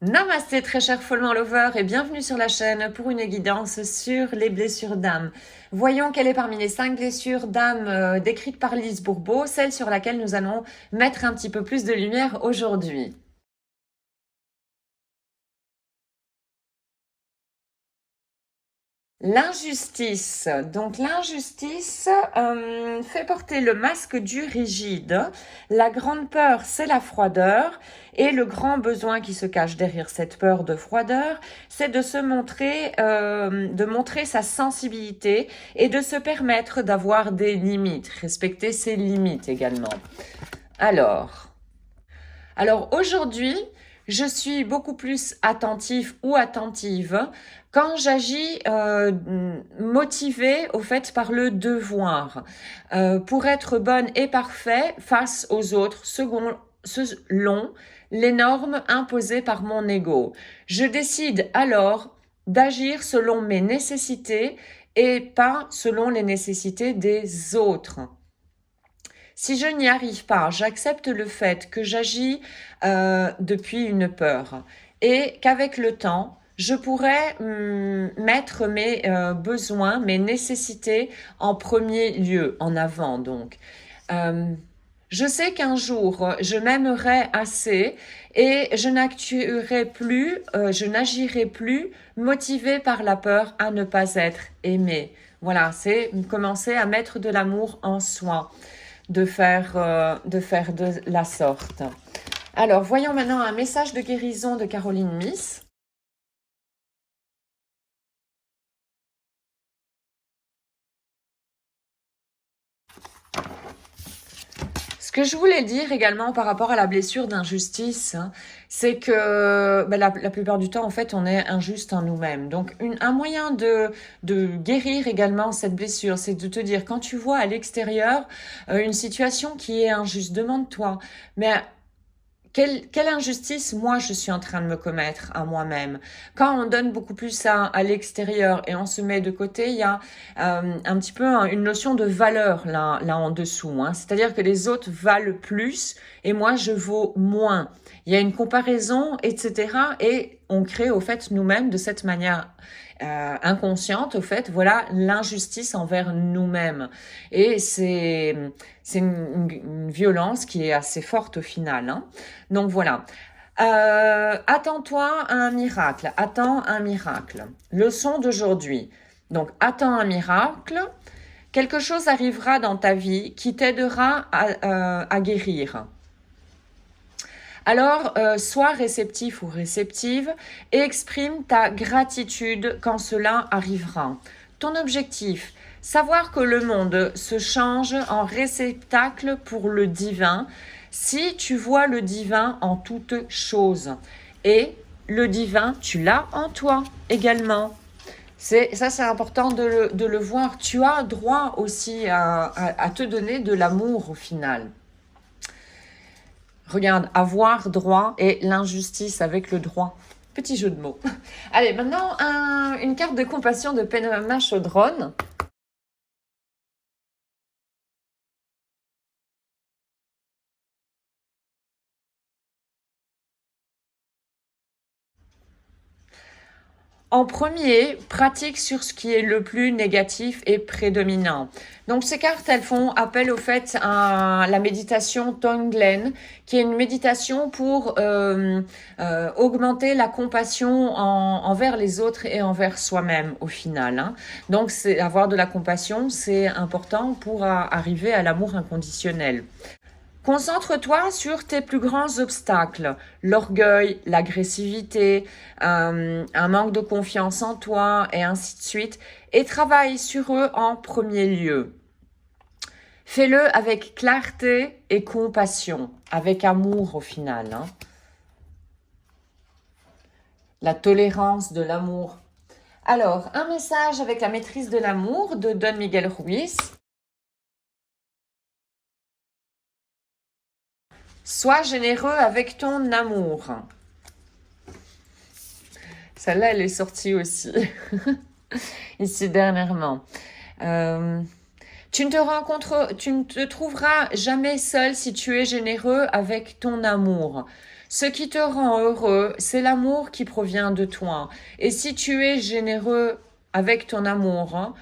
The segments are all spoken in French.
Namasté très cher follement lover et bienvenue sur la chaîne pour une guidance sur les blessures d'âme. Voyons quelle est parmi les 5 blessures d'âme décrites par Lise Bourbeau, celle sur laquelle nous allons mettre un petit peu plus de lumière aujourd'hui. L'injustice. Donc l'injustice fait porter le masque du rigide. La grande peur, c'est la froideur. Et le grand besoin qui se cache derrière cette peur de froideur, c'est de se montrer, de montrer sa sensibilité et de se permettre d'avoir des limites, respecter ses limites également. Alors aujourd'hui, je suis beaucoup plus attentif ou attentive quand j'agis motivée au fait par le devoir, pour être bonne et parfaite face aux autres selon les normes imposées par mon ego. Je décide alors d'agir selon mes nécessités et pas selon les nécessités des autres. Si je n'y arrive pas, j'accepte le fait que j'agis depuis une peur et qu'avec le temps, je pourrais mettre mes besoins, mes nécessités en premier lieu, en avant donc. Je sais qu'un jour, je m'aimerai assez et je n'agirai plus motivée par la peur à ne pas être aimée. Voilà, c'est commencer à mettre de l'amour en soi. De faire de la sorte. Alors, voyons maintenant un message de guérison de Caroline Miss. Ce que je voulais dire également par rapport à la blessure d'injustice, c'est que la plupart du temps, en fait, on est injuste en nous-mêmes. Donc, un moyen de guérir également cette blessure, c'est de te dire, quand tu vois à l'extérieur une situation qui est injuste, demande-toi, mais quelle injustice moi je suis en train de me commettre à moi-même. Quand on donne beaucoup plus à l'extérieur et on se met de côté, il y a un petit peu une notion de valeur là en dessous. C'est-à-dire que les autres valent plus et moi je vaux moins. Il y a une comparaison, etc. Et on crée au fait nous-mêmes de cette manière inconsciente, au fait, voilà l'injustice envers nous-mêmes. Et c'est une violence qui est assez forte au final. Donc voilà. Attends-toi à un miracle. Attends un miracle. Leçon d'aujourd'hui. Donc, attends un miracle. Quelque chose arrivera dans ta vie qui t'aidera à guérir. Alors, sois réceptif ou réceptive et exprime ta gratitude quand cela arrivera. Ton objectif, savoir que le monde se change en réceptacle pour le divin si tu vois le divin en toutes choses. Et le divin, tu l'as en toi également. C'est important de le voir. Tu as droit aussi à te donner de l'amour au final. Regarde, avoir droit et l'injustice avec le droit. Petit jeu de mots. Allez, maintenant, une carte de compassion de Penema Chaudron. En premier, pratique sur ce qui est le plus négatif et prédominant. Donc ces cartes, elles font appel au fait à la méditation Tonglen, qui est une méditation pour augmenter la compassion envers les autres et envers soi-même au final. Donc avoir de la compassion, c'est important pour arriver à l'amour inconditionnel. Concentre-toi sur tes plus grands obstacles, l'orgueil, l'agressivité, un manque de confiance en toi et ainsi de suite, et travaille sur eux en premier lieu. Fais-le avec clarté et compassion, avec amour au final. La tolérance de l'amour. Alors, un message avec la maîtrise de l'amour de Don Miguel Ruiz. Sois généreux avec ton amour. Celle-là, elle est sortie aussi, ici dernièrement. Tu ne te trouveras jamais seul si tu es généreux avec ton amour. Ce qui te rend heureux, c'est l'amour qui provient de toi. Et si tu es généreux avec ton amour, hein,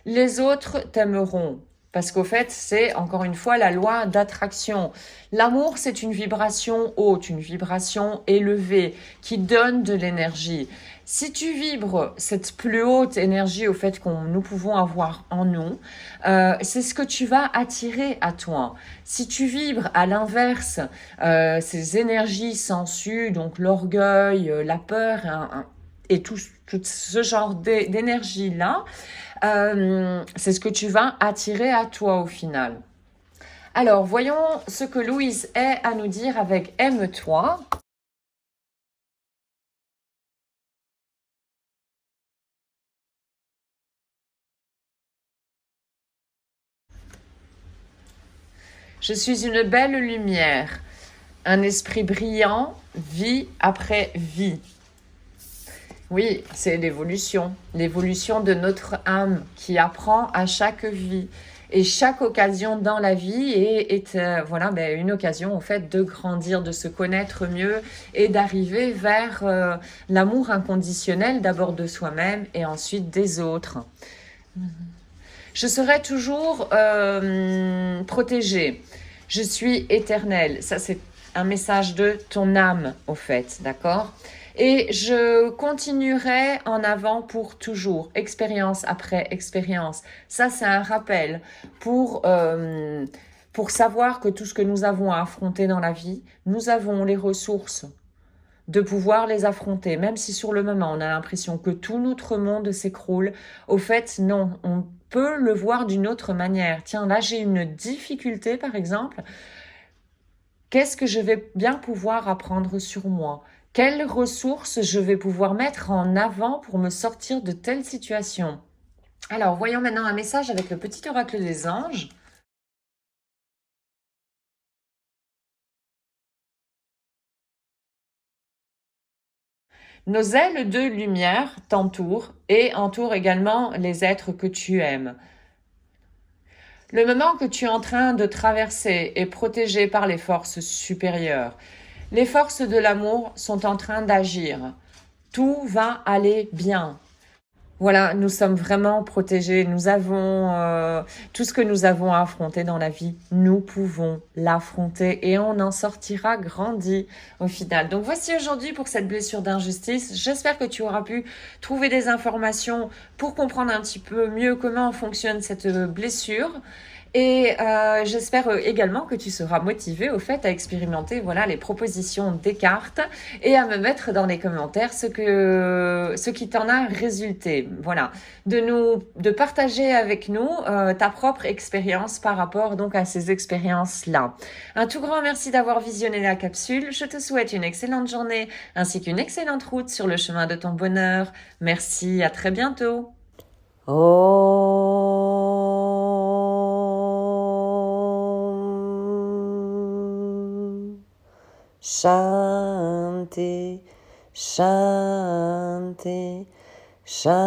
les autres t'aimeront. Parce qu'au fait, c'est encore une fois la loi d'attraction. L'amour, c'est une vibration haute, une vibration élevée qui donne de l'énergie. Si tu vibres cette plus haute énergie au fait qu'on nous pouvons avoir en nous, c'est ce que tu vas attirer à toi. Si tu vibres à l'inverse, ces énergies sensues, donc l'orgueil, la peur et tout ce genre d'énergie-là, c'est ce que tu vas attirer à toi au final. Alors, voyons ce que Louise est à nous dire avec Aime-toi. Je suis une belle lumière, un esprit brillant, vie après vie. Oui, c'est l'évolution de notre âme qui apprend à chaque vie. Et chaque occasion dans la vie voilà, une occasion en fait de grandir, de se connaître mieux et d'arriver vers l'amour inconditionnel d'abord de soi-même et ensuite des autres. Je serai toujours protégée. Je suis éternelle. Ça, c'est un message de ton âme, au fait, d'accord? Et je continuerai en avant pour toujours, expérience après expérience. Ça, c'est un rappel pour savoir que tout ce que nous avons à affronter dans la vie, nous avons les ressources de pouvoir les affronter, même si sur le moment on a l'impression que tout notre monde s'écroule. Au fait, non, on peut le voir d'une autre manière. Tiens, là j'ai une difficulté par exemple. Qu'est-ce que je vais bien pouvoir apprendre sur moi? Quelles ressources je vais pouvoir mettre en avant pour me sortir de telle situation? Alors, voyons maintenant un message avec le petit oracle des anges. Nos ailes de lumière t'entourent et entourent également les êtres que tu aimes. Le moment que tu es en train de traverser est protégé par les forces supérieures. Les forces de l'amour sont en train d'agir. Tout va aller bien. Voilà, nous sommes vraiment protégés. Nous avons tout ce que nous avons à affronter dans la vie. Nous pouvons l'affronter et on en sortira grandi au final. Donc voici aujourd'hui pour cette blessure d'injustice. J'espère que tu auras pu trouver des informations pour comprendre un petit peu mieux comment fonctionne cette blessure. Et j'espère également que tu seras motivé au fait à expérimenter voilà les propositions des cartes et à me mettre dans les commentaires ce qui t'en a résulté. Voilà, de partager avec nous ta propre expérience par rapport donc à ces expériences-là. Un tout grand merci d'avoir visionné la capsule. Je te souhaite une excellente journée ainsi qu'une excellente route sur le chemin de ton bonheur. Merci, à très bientôt. Shanti, Shanti, Shanti.